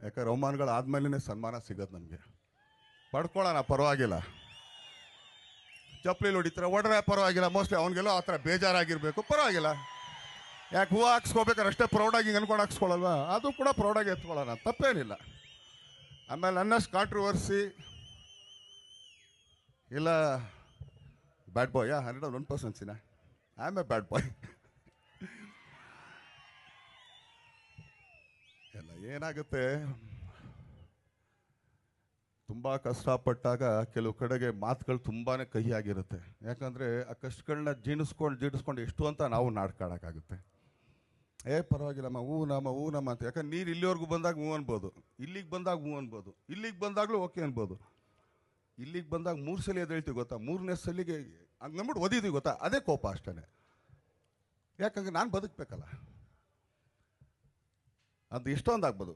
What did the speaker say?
ಯಾಕಂದ್ರೆ ಅವಮಾನಗಳು ಆದಮೇಲೆ ಸನ್ಮಾನ ಸಿಗೋದು ನಮಗೆ. ಪಡ್ಕೊಳ್ಳೋಣ, ಪರವಾಗಿಲ್ಲ. ಚಪ್ಪಲಿ ಹೊಡಿತಾರೆ, ಹೊಡ್ರೆ ಪರವಾಗಿಲ್ಲ. ಮೋಸ್ಟ್ಲಿ ಅವ್ನಿಗೆಲ್ಲ ಆ ಥರ ಬೇಜಾರಾಗಿರಬೇಕು, ಪರವಾಗಿಲ್ಲ. ಯಾಕೆ ಹೂವು ಹಾಕ್ಸ್ಕೋಬೇಕಾದ್ರೆ ಅಷ್ಟೇ ಪ್ರೌಡಾಗಿ ಅನ್ಕೊಂಡು ಹಾಕ್ಸ್ಕೊಳ್ಳಲ್ವಾ? ಅದು ಕೂಡ ಪ್ರೌಡಾಗಿ ಎತ್ಕೊಳ್ಳೋಣ, ತಪ್ಪೇನಿಲ್ಲ. ಆಮೇಲೆ ನನ್ನಷ್ಟು ಕಾಂಟ್ರವರ್ಸಿ ಇಲ್ಲ. ಬ್ಯಾಡ್ ಬಾಯ್ 101%. ಐ ಆಮ್ ಎ ಬ್ಯಾಡ್ ಬಾಯ್. ಎಲ್ಲ ಏನಾಗುತ್ತೆ, ತುಂಬ ಕಷ್ಟಪಟ್ಟಾಗ ಕೆಲವು ಕಡೆಗೆ ಮಾತುಗಳು ತುಂಬಾ ಕಹಿಯಾಗಿರುತ್ತೆ. ಯಾಕಂದರೆ ಆ ಕಷ್ಟಗಳನ್ನ ಜೀಡಿಸ್ಕೊಂಡು ಎಷ್ಟು ಅಂತ ನಾವು ನಾಡ್ಕೊಳ್ಳೋಕ್ಕಾಗುತ್ತೆ. ಪರವಾಗಿಲ್ಲಮ್ಮ, ಹೂ ನಮ್ಮ ಅಂತ. ಯಾಕಂದ್ರೆ ನೀರು ಇಲ್ಲಿವರೆಗೂ ಬಂದಾಗ ಹೂ ಅನ್ಬೋದು, ಇಲ್ಲಿಗೆ ಬಂದಾಗ ಹೂ ಅನ್ಬೋದು, ಇಲ್ಲಿಗೆ ಬಂದಾಗಲೂ ಓಕೆ ಅನ್ಬೋದು. ಇಲ್ಲಿಗೆ ಬಂದಾಗ 3 ಸಲ ಎದ್ದೇಳ್ತೀವಿ ಗೊತ್ತಾ, 3ನೇ ಸಲಿಗೆ ಹಂಗೆ ನಂಬಿಟ್ಟು ಓದಿದ್ವಿ ಗೊತ್ತಾ, ಅದೇ ಕೋಪ ಅಷ್ಟೇ. ಯಾಕಂದ್ರೆ ನಾನು ಬದುಕಬೇಕಲ್ಲ, ಅದು ಎಷ್ಟೊಂದು ಆಗ್ಬೋದು.